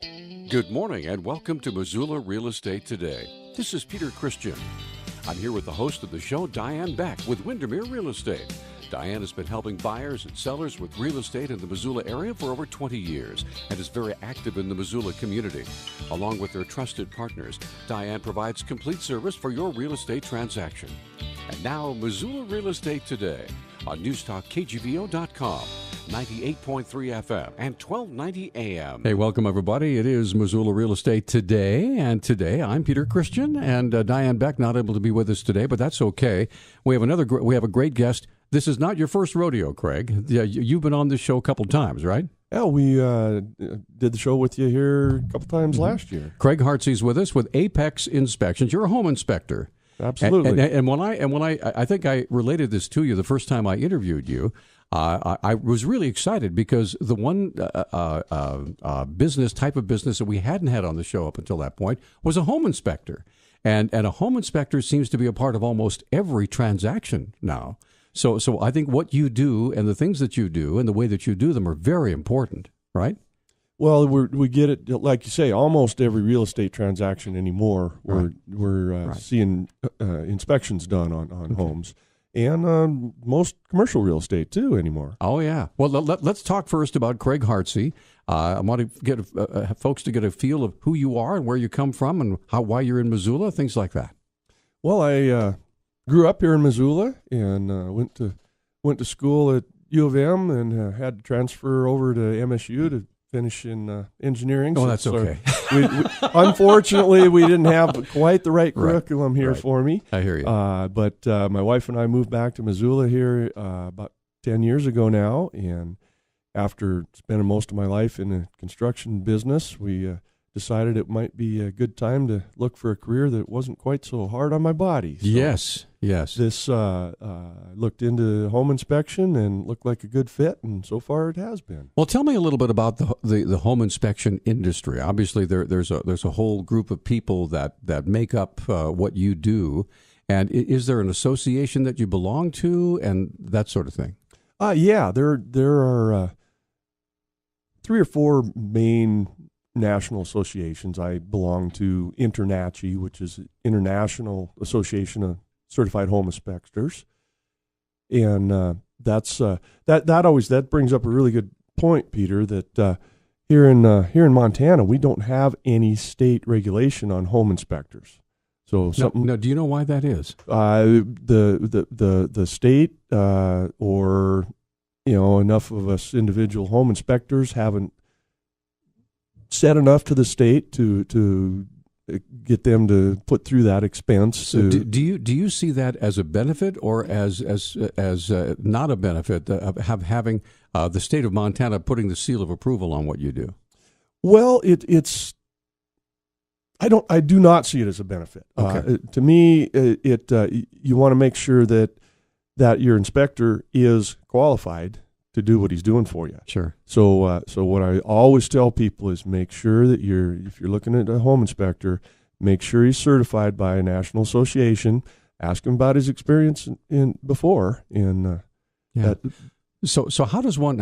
Good morning and welcome to Missoula Real Estate Today. This is Peter Christian. I'm here with the host of the show, Diane Beck, with Windermere Real Estate. Diane has been helping buyers and sellers with real estate in the Missoula area for over 20 years and is very active in the Missoula community. Along with their trusted partners, Diane provides complete service for your real estate transaction. And now, Missoula Real Estate Today on newstalkkgvo.com. 98.3 FM and 1290 AM. Hey, welcome everybody. It is Missoula Real Estate Today, and today I'm Peter Christian, and Diane Beck not able to be with us today, but that's okay. We have a great guest. This is not your first rodeo, Craig. Yeah, you've been on this show a couple times, right? Yeah, we did the show with you here a couple times last year. Craig Hartze's with us with Apex Inspections. You're a home inspector. Absolutely. And when I think I related this to you the first time I interviewed you. I was really excited because the one type of business that we hadn't had on the show up until that point was a home inspector. And a home inspector seems to be a part of almost every transaction now. So I think what you do and the things that you do and the way that you do them are very important, right? Well, we get it, like you say, almost every real estate transaction anymore. We're seeing inspections done on homes. And most commercial real estate, too, anymore. Oh, yeah. Well, let's talk first about Craig Hartze. I want to get folks to get a feel of who you are and where you come from and why you're in Missoula, things like that. Well, I grew up here in Missoula and went to school at U of M and had to transfer over to MSU to finish in engineering. Oh, that's okay. Unfortunately, we didn't have quite the right curriculum here for me. I hear you. But my wife and I moved back to Missoula here about 10 years ago now. And after spending most of my life in the construction business, we decided it might be a good time to look for a career that wasn't quite so hard on my body. So yes. This looked into home inspection and looked like a good fit, and so far it has been. Well, tell me a little bit about the home inspection industry. Obviously, there's a whole group of people that make up what you do, and is there an association that you belong to and that sort of thing? Yeah, there are 3 or 4 main national associations. I belong to InterNACHI, which is International Association of Certified Home Inspectors, and that brings up a really good point, Peter. That here in Montana, we don't have any state regulation on home inspectors. So now, do you know why that is? The state or enough of us individual home inspectors haven't said enough to the state to get them to put through that expense. So do you see that as a benefit or as not a benefit of having the state of Montana putting the seal of approval on what you do? Well, I do not see it as a benefit. Okay. To me, you want to make sure that your inspector is qualified to do what he's doing for you. Sure. So what I always tell people is make sure that if you're looking at a home inspector, make sure he's certified by a national association. Ask him about his experience before. And So how does one?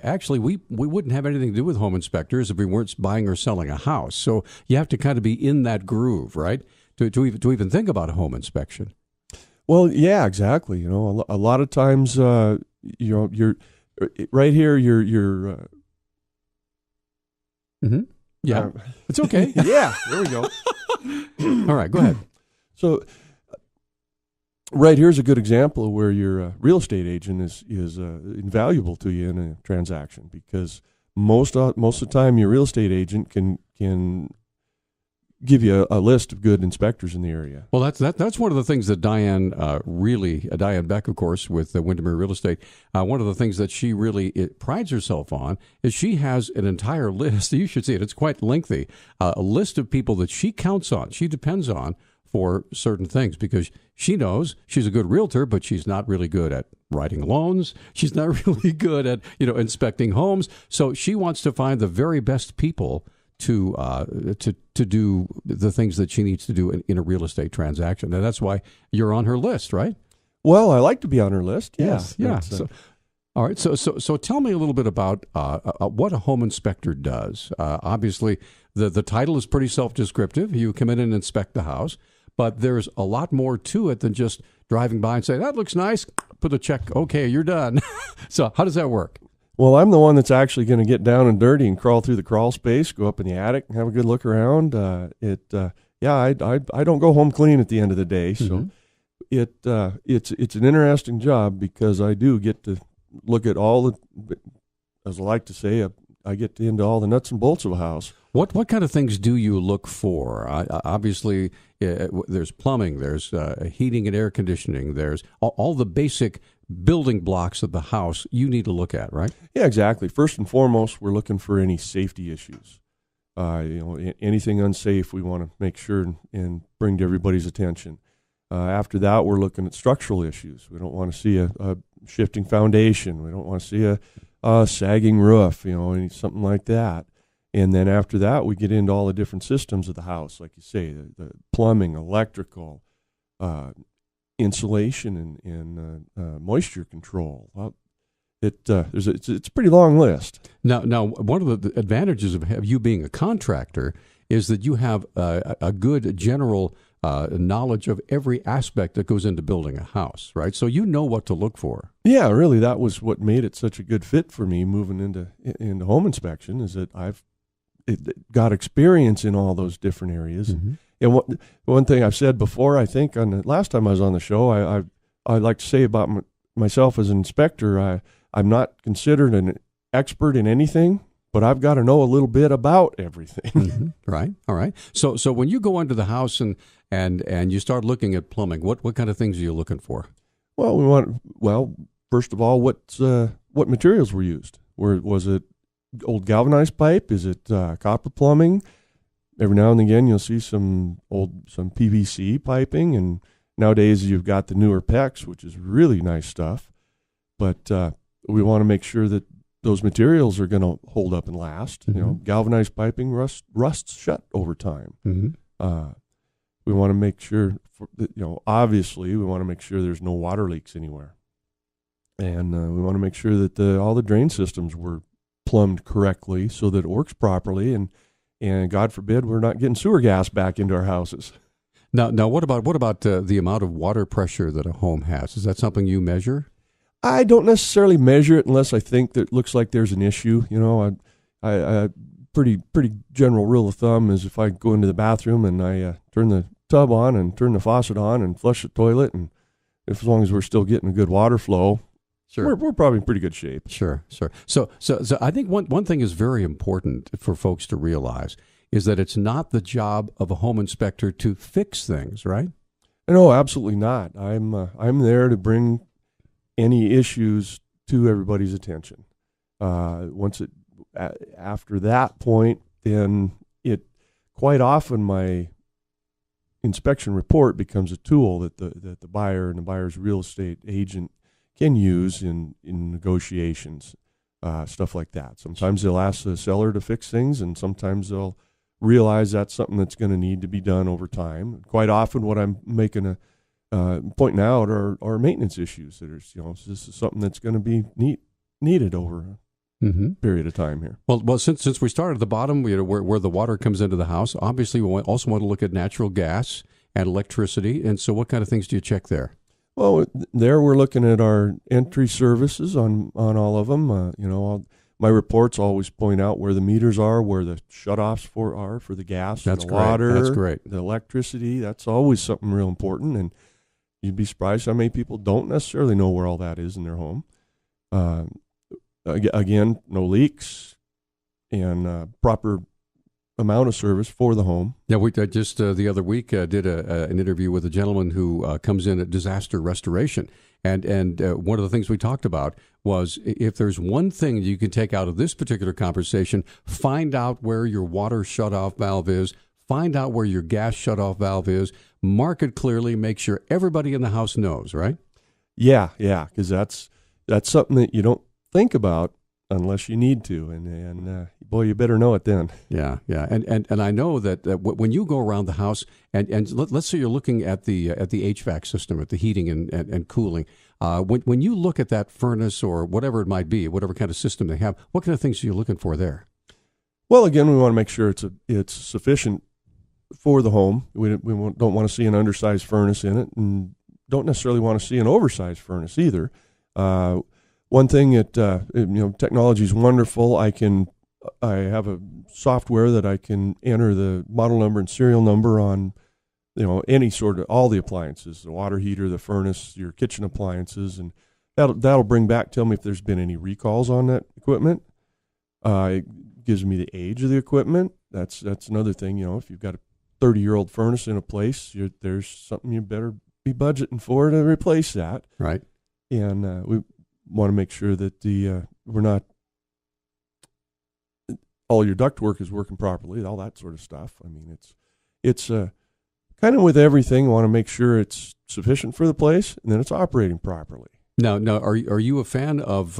Actually, we wouldn't have anything to do with home inspectors if we weren't buying or selling a house. So you have to kind of be in that groove, right? To even think about a home inspection. Well, yeah, exactly. A lot of times, you're right here. You're. Mm-hmm. Yeah, it's okay. Yeah, there we go. All right, go ahead. So, right here's a good example of where your real estate agent is invaluable to you in a transaction, because most of the time your real estate agent can give you a list of good inspectors in the area. Well, that's one of the things that Diane Beck, of course, with Windermere Real Estate, one of the things that she really prides herself on is she has an entire list. You should see it. It's quite lengthy. A list of people that she counts on, she depends on for certain things, because she knows she's a good realtor, but she's not really good at writing loans. She's not really good at inspecting homes. So she wants to find the very best people to do the things that she needs to do in a real estate transaction. And that's why you're on her list, right? Well, I like to be on her list. Yes. Yeah. All right. So tell me a little bit about what a home inspector does. Obviously, the title is pretty self-descriptive. You come in and inspect the house, but there's a lot more to it than just driving by and say, that looks nice, put a check, okay, you're done. So how does that work? Well, I'm the one that's actually going to get down and dirty and crawl through the crawl space, go up in the attic, and have a good look around. I don't go home clean at the end of the day, so it's an interesting job because I do get to look at all the, as I like to say, I get into all the nuts and bolts of a house. What kind of things do you look for? Obviously, there's plumbing, there's heating and air conditioning, there's all the basic building blocks of the house you need to look at, right? Yeah, exactly. First and foremost, we're looking for any safety issues. Anything unsafe, we want to make sure and bring to everybody's attention. After that, we're looking at structural issues. We don't want to see a shifting foundation. We don't want to see a sagging roof, something like that. And then after that, we get into all the different systems of the house, like you say, the plumbing, electrical, insulation, and moisture control. It's a pretty long list. Now, one of the advantages of you being a contractor is that you have a good general knowledge of every aspect that goes into building a house, right? So you know what to look for. Yeah, really, that was what made it such a good fit for me moving into home inspection, is that I've got experience in all those different areas. Mm-hmm. And one thing I've said before, I think on the last time I was on the show, I like to say about myself as an inspector, I'm not considered an expert in anything, but I've got to know a little bit about everything. Mm-hmm. Right. All right. So when you go into the house and you start looking at plumbing, what kind of things are you looking for? Well, first of all, what materials were used? Was it old galvanized pipe? Is it copper plumbing? Every now and again, you'll see some PVC piping, and nowadays you've got the newer PEX, which is really nice stuff. But we want to make sure that those materials are going to hold up and last. Mm-hmm. Galvanized piping rusts shut over time. Mm-hmm. We want to make sure, obviously, we want to make sure there's no water leaks anywhere, and we want to make sure that all the drain systems were plumbed correctly so that it works properly, and God forbid we're not getting sewer gas back into our houses. Now, what about the amount of water pressure that a home has? Is that something you measure? I don't necessarily measure it unless I think that it looks like there's an issue. I pretty general rule of thumb is if I go into the bathroom and I turn the tub on and turn the faucet on and flush the toilet, and as long as we're still getting a good water flow, sure, we're probably in pretty good shape. Sure. So I think one thing is very important for folks to realize is that it's not the job of a home inspector to fix things, right? No, absolutely not. I'm there to bring any issues to everybody's attention. After that point, then quite often my inspection report becomes a tool that the buyer and the buyer's real estate agent can use in negotiations, stuff like that. Sometimes they'll ask the seller to fix things, and sometimes they'll realize that's something that's going to need to be done over time. Quite often what I'm pointing out are maintenance issues that are, this is something that's going to be needed over a period of time here. Well, since we started at the bottom, where the water comes into the house, obviously we also want to look at natural gas and electricity. And so what kind of things do you check there? Well, there we're looking at our entry services on all of them. My reports always point out where the meters are, where the shutoffs are for the gas, that's the great. water, that's great. The electricity. That's always something real important, and you'd be surprised how many people don't necessarily know where all that is in their home. Again, no leaks and proper amount of service for the home. Yeah, we just the other week did an interview with a gentleman who comes in at disaster restoration. And one of the things we talked about was if there's one thing you can take out of this particular conversation, find out where your water shutoff valve is, find out where your gas shutoff valve is, mark it clearly, make sure everybody in the house knows, right? Yeah, because that's something that you don't think about unless you need to, and boy, you better know it then. Yeah, and I know that when you go around the house, and let's say you're looking at the HVAC system, at the heating and cooling, When you look at that furnace or whatever it might be, whatever kind of system they have, what kind of things are you looking for there? Well, again, we want to make sure it's sufficient for the home. We don't want to see an undersized furnace in it, and don't necessarily want to see an oversized furnace either. One thing that technology is wonderful. I have a software that I can enter the model number and serial number on, any sort of all the appliances, the water heater, the furnace, your kitchen appliances, and that'll tell me if there's been any recalls on that equipment. It gives me the age of the equipment. That's another thing. If you've got a 30-year-old furnace in a place, there's something you better be budgeting for to replace that. Right. And we want to make sure that we're not all your ductwork is working properly, all that sort of stuff. I mean, it's kind of with everything. I want to make sure it's sufficient for the place and then it's operating properly. Now, are you a fan of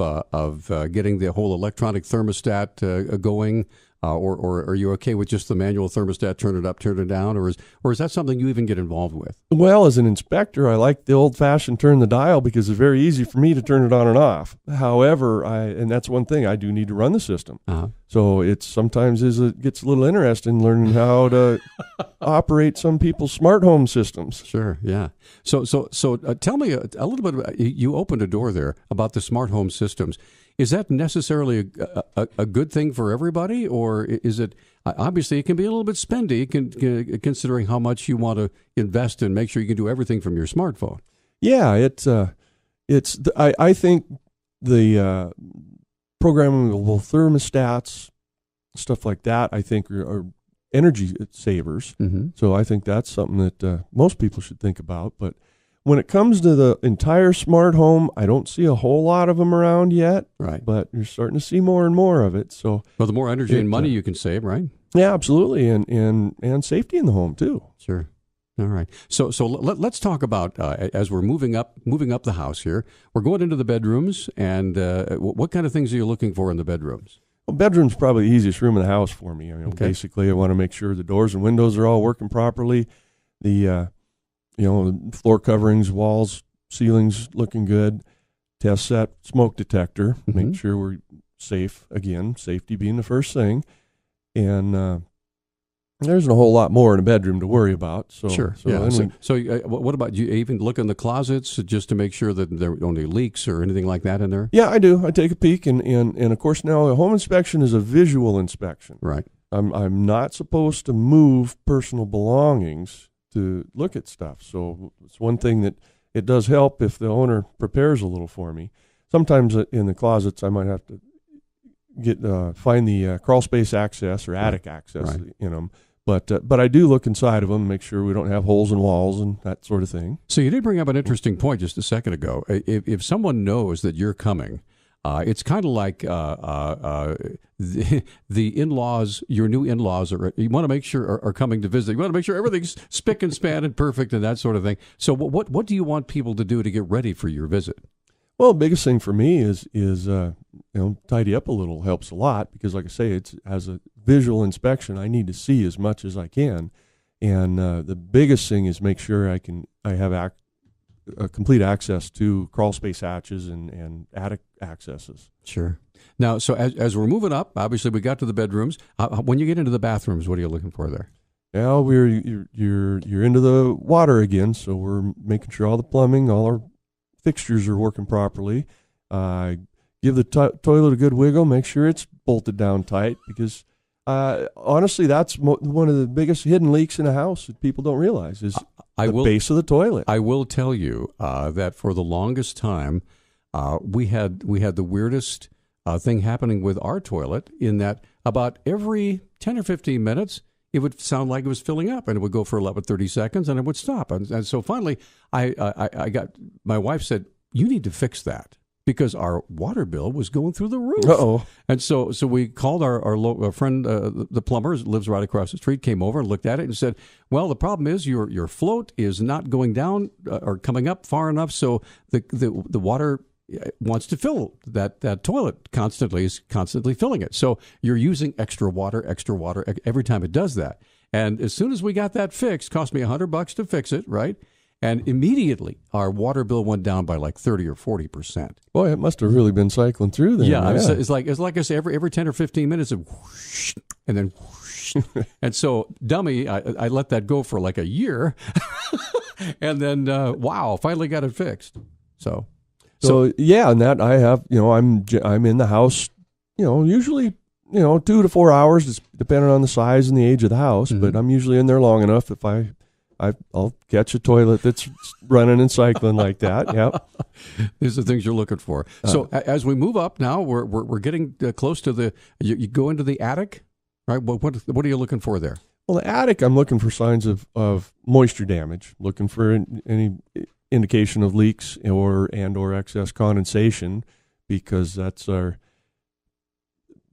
getting the whole electronic thermostat going, or are you okay with just the manual thermostat, turn it up, turn it down, or is that something you even get involved with? Well, as an inspector, I like the old-fashioned turn the dial because it's very easy for me to turn it on and off. However, and that's one thing, I do need to run the system. Uh-huh. So it gets a little interesting learning how to operate some people's smart home systems. Sure, yeah. So tell me a little bit about, you opened a door there about the smart home systems. Is that necessarily a good thing for everybody, or is it obviously it can be a little bit spendy, considering how much you want to invest and make sure you can do everything from your smartphone? Yeah, I think the programmable thermostats, stuff like that, I think are energy savers. Mm-hmm. So I think that's something that most people should think about. But when it comes to the entire smart home, I don't see a whole lot of them around yet. Right. But you're starting to see more and more of it. So, well, the more energy and money you can save, right? Yeah, absolutely, and safety in the home too. Sure. All right. So let's talk about as we're moving up the house here. We're going into the bedrooms, and what kind of things are you looking for in the bedrooms? Well, bedroom's probably the easiest room in the house for me. Basically, I want to make sure the doors and windows are all working properly. The floor coverings, walls, ceilings looking good. Test set smoke detector. Mm-hmm. Make sure we're safe. Again, safety being the first thing. And there isn't a whole lot more in a bedroom to worry about. So, sure. What about you? Even look in the closets just to make sure that there are no leaks or anything like that in there? Yeah, I do. I take a peek, and of course now a home inspection is a visual inspection. Right. I'm not supposed to move personal belongings to look at stuff. So it's one thing that it does help if the owner prepares a little for me. Sometimes in the closets I might have to find the crawl space access or attic access in them. But I do look inside of them, make sure we don't have holes in walls and that sort of thing. So you did bring up an interesting point just a second ago. If someone knows that you're coming, it's kind of like the in-laws, your new in-laws, you want to make sure are coming to visit. You want to make sure everything's spick and span and perfect and that sort of thing. So what do you want people to do to get ready for your visit? Well, the biggest thing for me is tidy up a little helps a lot because, like I say, it's as a visual inspection, I need to see as much as I can, and the biggest thing is make sure I have complete access to crawl space hatches and attic accesses. Sure. Now, so as we're moving up, obviously we got to the bedrooms. When you get into the bathrooms, what are you looking for there? Yeah, you're into the water again, so we're making sure all the plumbing, all our fixtures are working properly. Give the toilet a good wiggle. Make sure it's bolted down tight because honestly, that's one of the biggest hidden leaks in a house that people don't realize is the base of the toilet. I will tell you that for the longest time, we had the weirdest thing happening with our toilet in that about every 10 or 15 minutes, it would sound like it was filling up, and it would go for 30 seconds, and it would stop. And so finally, my wife said, "You need to fix that," because our water bill was going through the roof. Uh-oh. And so we called our friend, the plumber, lives right across the street, came over and looked at it and said, "Well, the problem is your float is not going down or coming up far enough, so the water wants to fill that toilet is constantly filling it. So you're using extra water every time it does that." And as soon as we got that fixed, cost me $100 to fix it, right? And immediately our water bill went down by like 30 or 40%. Boy, it must have really been cycling through there. Yeah, it's like I say, every 10 or 15 minutes, it whoosh, and then whoosh. And so, dummy, I let that go for like a year, and then wow, finally got it fixed. So yeah, and that I have, I'm in the house, usually 2 to 4 hours, just depending on the size and the age of the house. Mm-hmm. But I'm usually in there long enough if I'll catch a toilet that's running and cycling like that. Yep. These are the things you're looking for. So as we move up now, we're getting close to you go into the attic, right? What are you looking for there? Well, the attic, I'm looking for signs of moisture damage, looking for any indication of leaks or excess condensation, because that's our,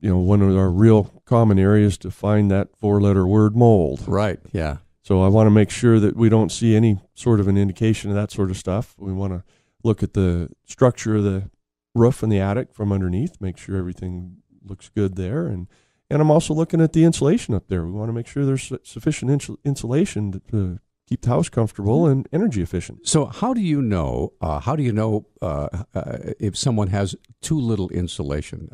one of our real common areas to find that 4-letter word, mold. Right. Yeah. So I want to make sure that we don't see any sort of an indication of that sort of stuff. We want to look at the structure of the roof and the attic from underneath, make sure everything looks good there. And I'm also looking at the insulation up there. We want to make sure there's sufficient insulation to keep the house comfortable and energy efficient. So how do you know if someone has too little insulation?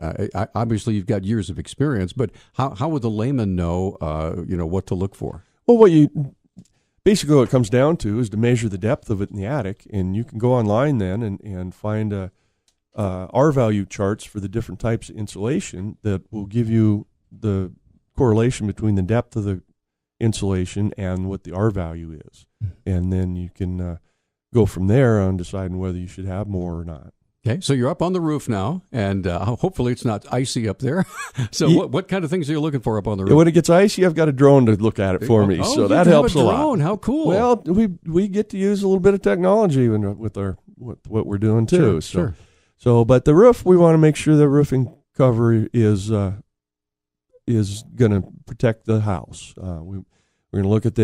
Obviously, you've got years of experience, but how would the layman know, what to look for? Well, what it comes down to is to measure the depth of it in the attic, and you can go online then and find R-value charts for the different types of insulation that will give you the correlation between the depth of the insulation and what the R value is. And then you can go from there on deciding whether you should have more or not. Okay, so you're up on the roof now, and hopefully it's not icy up there. So what kind of things are you looking for up on the roof? When it gets icy, I've got a drone to look at it for me, so that helps a lot. How cool! Well, we get to use a little bit of technology with what we're doing too. Sure. So, but the roof, we want to make sure the roofing cover is going to protect the house. We're going to look at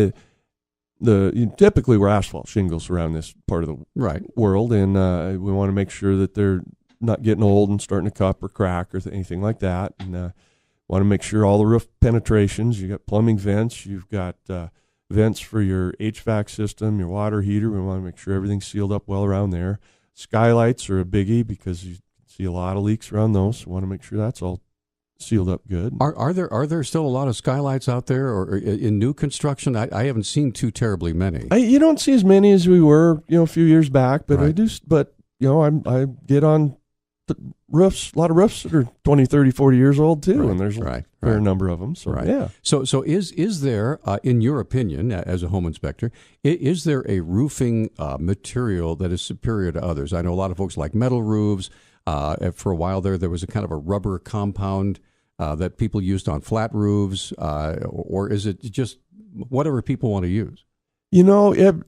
typically we're asphalt shingles around this part of the world, and we want to make sure that they're not getting old and starting to cup or crack or anything like that. And want to make sure all the roof penetrations, you got plumbing vents, you've got vents for your HVAC system, your water heater. We want to make sure everything's sealed up well around there. Skylights are a biggie because you see a lot of leaks around those. So we want to make sure that's all sealed up good. Are there still a lot of skylights out there, or in new construction? I haven't seen too terribly many. You don't see as many as we were, a few years back, but Right. I do. But I get on roofs, a lot of roofs that are 20, 30, 40 years old too, and there's a fair number of them. So yeah. So is there, in your opinion, as a home inspector, is there a roofing material that is superior to others? I know a lot of folks like metal roofs. For a while there was a kind of a rubber compound that people used on flat roofs, or is it just whatever people want to use?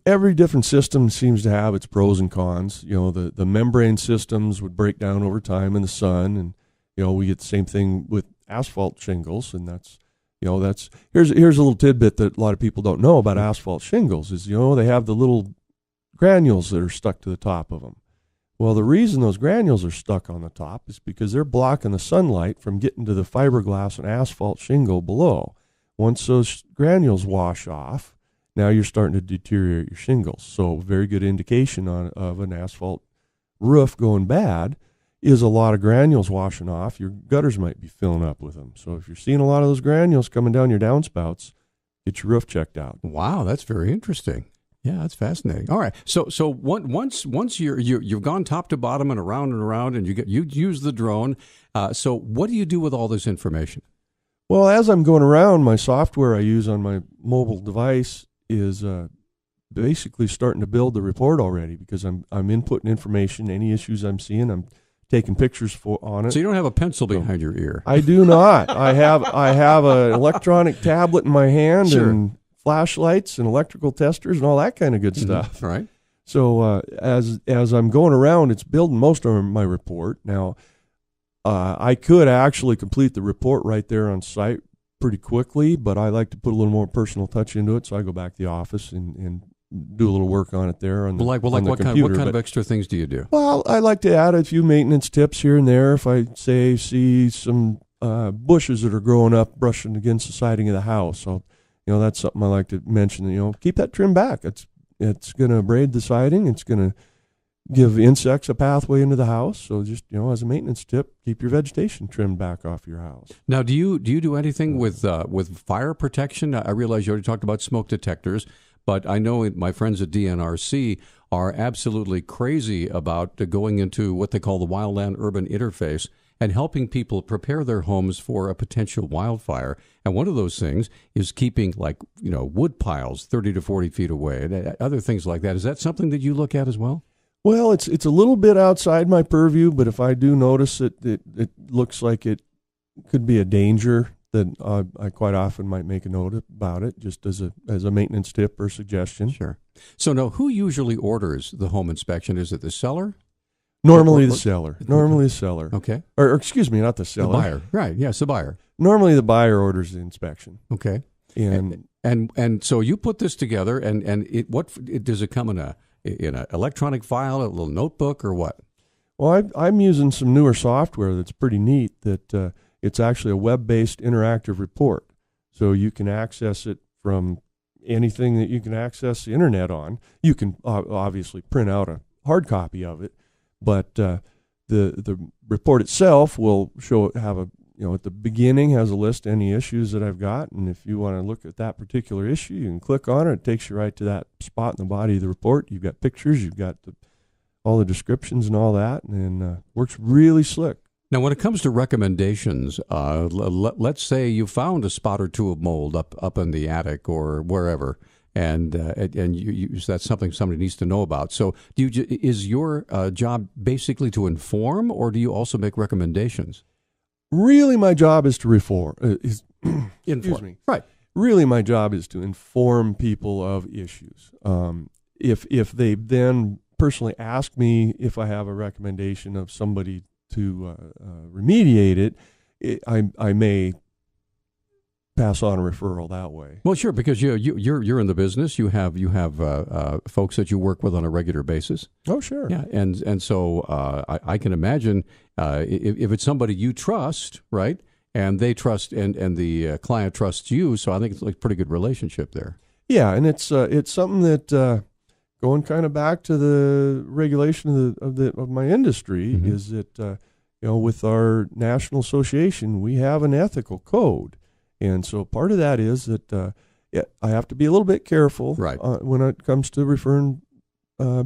Every different system seems to have its pros and cons. The membrane systems would break down over time in the sun, and we get the same thing with asphalt shingles, and here's a little tidbit that a lot of people don't know about asphalt shingles is they have the little granules that are stuck to the top of them. Well, the reason those granules are stuck on the top is because they're blocking the sunlight from getting to the fiberglass and asphalt shingle below. Once those granules wash off, now you're starting to deteriorate your shingles. So a very good indication of an asphalt roof going bad is a lot of granules washing off. Your gutters might be filling up with them. So if you're seeing a lot of those granules coming down your downspouts, get your roof checked out. Wow, that's very interesting. Yeah, that's fascinating. All right, so once you've gone top to bottom and around, and you use the drone. So what do you do with all this information? Well, as I'm going around, my software I use on my mobile device is basically starting to build the report already, because I'm inputting information, any issues I'm seeing, I'm taking pictures on it. So you don't have a pencil behind your ear? I do not. I have an electronic tablet in my hand. Sure. And flashlights and electrical testers and all that kind of good stuff. Mm-hmm. Right. So as I'm going around, it's building most of my report. Now, I could actually complete the report right there on site pretty quickly, but I like to put a little more personal touch into it, so I go back to the office and do a little work on it there on the computer. What kind of extra things do you do? Well, I like to add a few maintenance tips here and there. If I see some bushes that are growing up, brushing against the siding of the house, that's something I like to mention. Keep that trimmed back. It's going to abrade the siding. It's going to give insects a pathway into the house. So just, as a maintenance tip, keep your vegetation trimmed back off your house. Now, do you do anything with fire protection? I realize you already talked about smoke detectors, but I know my friends at DNRC are absolutely crazy about going into what they call the wildland-urban interface and helping people prepare their homes for a potential wildfire. And one of those things is keeping, wood piles 30 to 40 feet away, and other things like that. Is that something that you look at as well? Well, it's a little bit outside my purview, but if I do notice it looks like it could be a danger, then I quite often might make a note about it, just as a maintenance tip or suggestion. Sure. So now, who usually orders the home inspection? Is it the seller? Normally the seller. Normally the seller. Okay. Or excuse me, not the seller. The buyer. Right. Yes, the buyer. Normally the buyer orders the inspection. Okay. And so you put this together, and does it come in an electronic file, a little notebook, or what? Well, I'm using some newer software that's pretty neat. That it's actually a web-based interactive report, so you can access it from anything that you can access the internet on. You can obviously print out a hard copy of it, but the report itself will at the beginning has a list of any issues that I've got, and if you want to look at that particular issue, you can click on it. It takes you right to that spot in the body of the report. You've got pictures, you've got all the descriptions and all that, and works really slick. Now, when it comes to recommendations, let's say you found a spot or two of mold up in the attic or wherever, and that's something somebody needs to know about. So, is your job basically to inform, or do you also make recommendations? Really, my job is to inform. Excuse me. Right. Really, my job is to inform people of issues. If they then personally ask me if I have a recommendation of somebody to remediate it, I may pass on a referral that way. Well, sure, because you're in the business. You have folks that you work with on a regular basis. Oh, sure. Yeah, and so I can imagine if it's somebody you trust, right, and they trust, and the client trusts you. So I think it's like a pretty good relationship there. Yeah, and it's something that going kind of back to the regulation of my industry is that with our national association we have an ethical code. And so part of that is that I have to be a little bit careful when it comes to referring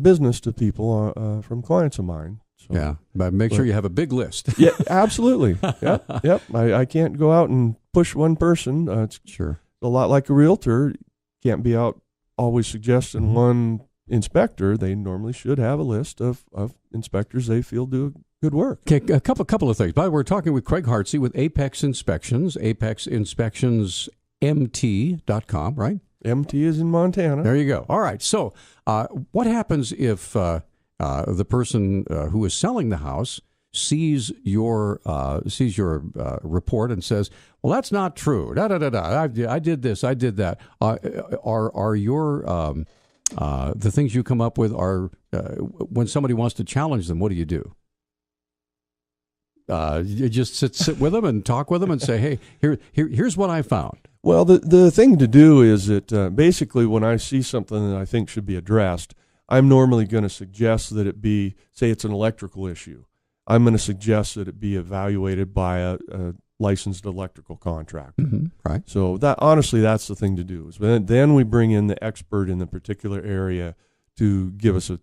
business to people from clients of mine. So, yeah, but make sure you have a big list. Yeah, absolutely. Yep. I can't go out and push one person. It's sure a lot like a realtor. Can't be out always suggesting one inspector. They normally should have a list of inspectors they feel do good work. Okay, a couple of things. By the way, we're talking with Craig Hartze with Apex Inspections, apexinspectionsmt.com, right? MT is in Montana. There you go. All right. So what happens if the person who is selling the house sees your report and says, well, that's not true. I did this. I did that. Are your the things you come up with are when somebody wants to challenge them, what do you do? You just sit with them and talk with them and say, hey, here's what I found. Well, the thing to do is that basically when I see something that I think should be addressed, I'm normally going to suggest that it be, say it's an electrical issue. I'm going to suggest that it be evaluated by a licensed electrical contractor. Right. So that's the thing to do. Is then we bring in the expert in the particular area to give us a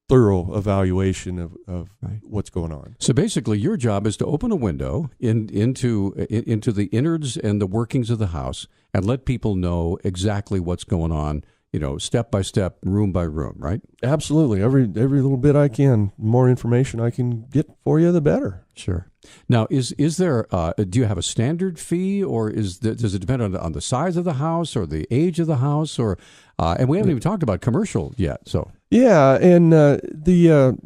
thorough evaluation of what's going on. So basically, your job is to open a window into the innards and the workings of the house and let people know exactly what's going on, step by step, room by room, right? Absolutely. Every little bit I can, the more information I can get for you, the better. Sure. Now, is there? Do you have a standard fee, or does it depend on the size of the house or the age of the house, or? And we haven't even talked about commercial yet. So yeah, and you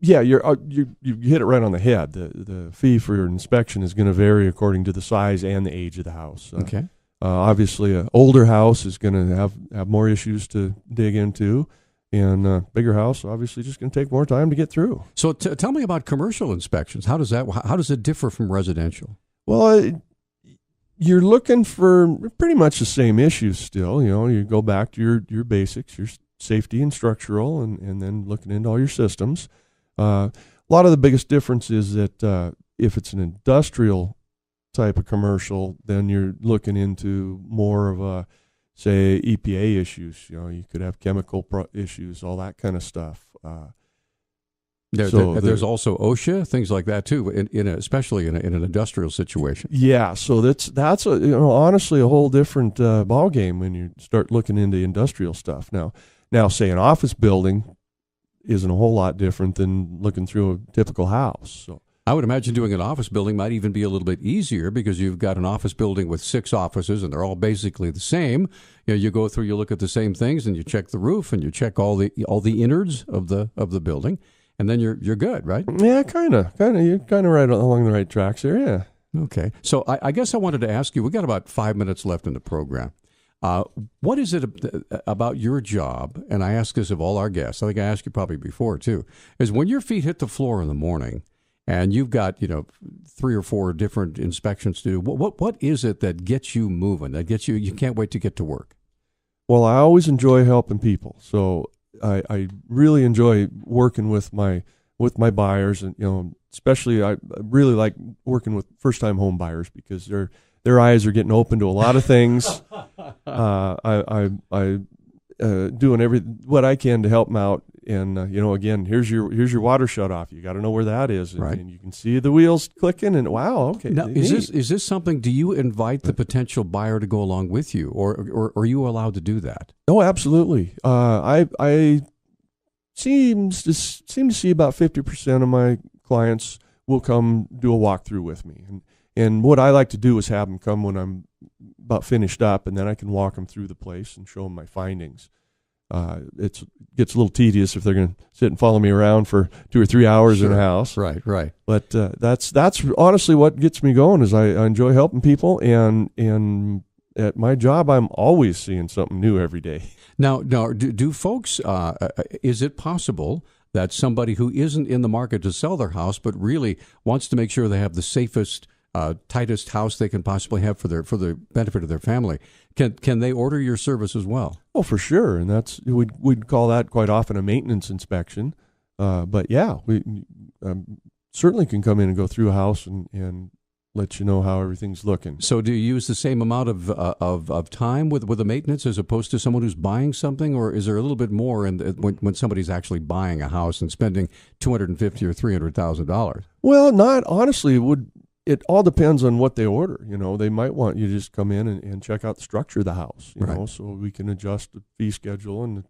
hit it right on the head. The fee for your inspection is going to vary according to the size and the age of the house. Okay. Obviously, an older house is going to have more issues to dig into, and a bigger house obviously just going to take more time to get through. So tell me about commercial inspections. How does it differ from residential? Well, you're looking for pretty much the same issues still. You go back to your basics, your safety and structural, and then looking into all your systems. A lot of the biggest difference is that if it's an industrial type of commercial, then you're looking into more of a, say, EPA issues. You could have chemical issues, all that kind of stuff. There's also OSHA, things like that too, especially in an industrial situation. Yeah, so that's honestly a whole different ball game when you start looking into industrial stuff. Now, say an office building isn't a whole lot different than looking through a typical house. So I would imagine doing an office building might even be a little bit easier because you've got an office building with 6 offices and they're all basically the same. You go through, you look at the same things, and you check the roof and you check all the innards of the building. And then you're good, right? Yeah, kind of. You're kind of right along the right tracks there, yeah. Okay. So I guess I wanted to ask you, we've got about 5 minutes left in the program. What is it about your job, and I ask this of all our guests, I think I asked you probably before too, is when your feet hit the floor in the morning and you've got 3 or 4 different inspections to do, what is it that gets you moving, that gets you can't wait to get to work? Well, I always enjoy helping people. So I really enjoy working with my buyers, and especially I really like working with first-time home buyers because their eyes are getting open to a lot of things. I doing what I can to help them out, and again, here's your water shut off. You got to know where that is, and, right. And you can see the wheels clicking. And wow, okay. Now, is this something? Do you invite the potential buyer to go along with you, or are you allowed to do that? Oh, absolutely. I seem to see about 50% of my clients will come do a walkthrough with me, and what I like to do is have them come when I'm about finished up, and then I can walk them through the place and show them my findings. It gets a little tedious if they're going to sit and follow me around for 2 or 3 hours Sure. in a house. Right. But that's honestly what gets me going. Is I enjoy helping people, and at my job, I'm always seeing something new every day. Now, do folks? Is it possible that somebody who isn't in the market to sell their house but really wants to make sure they have the safest, tightest house they can possibly have for the benefit of their family, can they order your service as well? Oh, for sure, and we'd call that quite often a maintenance inspection. But yeah, we certainly can come in and go through a house and let you know how everything's looking. So do you use the same amount of time with the maintenance as opposed to someone who's buying something, or is there a little bit more when somebody's actually buying a house and spending $250,000 or $300,000? Well, not honestly. It all depends on what they order. They might want you to just come in and check out the structure of the house. Right. So we can adjust the fee schedule and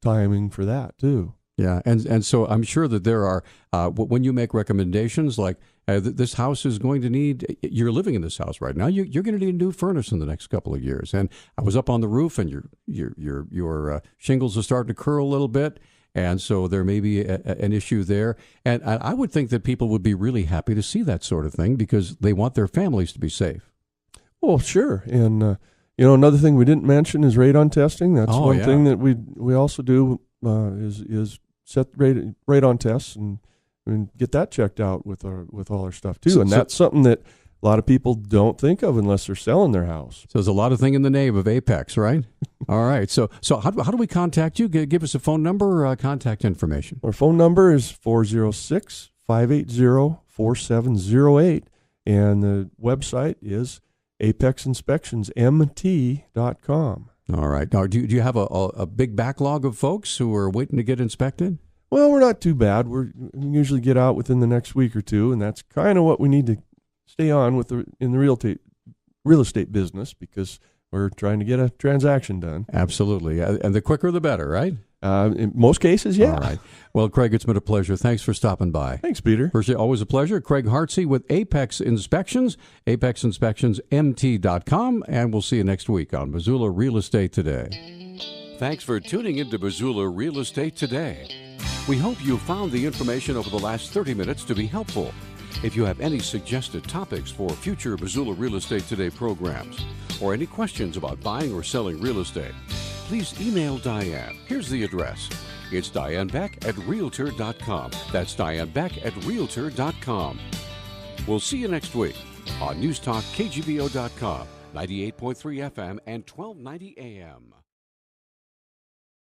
timing for that too. Yeah, and so I'm sure that there are, when you make recommendations like this house is going to need, you're living in this house right now, you're going to need a new furnace in the next couple of years. And I was up on the roof, and your shingles are starting to curl a little bit, and so there may be an issue there. And I would think that people would be really happy to see that sort of thing because they want their families to be safe. Well, sure, and another thing we didn't mention is radon testing. That's one thing that we also do is set radon tests and get that checked out with all our stuff too. And that's something that a lot of people don't think of unless they're selling their house. So there's a lot of thing in the name of Apex, right? All right. So how do we contact you? Give us a phone number or contact information. Our phone number is 406-580-4708, and the website is apexinspectionsmt.com. All right. Now, do you have a big backlog of folks who are waiting to get inspected? Well, we're not too bad. We usually get out within the next week or two, and that's kind of what we need to stay on in the real estate business because we're trying to get a transaction done. Absolutely. And the quicker the better, right? In most cases, yeah. All right. Well, Craig, it's been a pleasure. Thanks for stopping by. Thanks, Peter. First, always a pleasure. Craig Hartze with Apex Inspections, apexinspectionsmt.com, and we'll see you next week on Missoula Real Estate Today. Thanks for tuning into Missoula Real Estate Today. We hope you found the information over the last 30 minutes to be helpful. If you have any suggested topics for future Missoula Real Estate Today programs, or any questions about buying or selling real estate, please email Diane. Here's the address. It's Diane Beck at Realtor.com. That's Diane Beck at Realtor.com. We'll see you next week on News Talk KGBO.com, 98.3 FM and 1290 AM.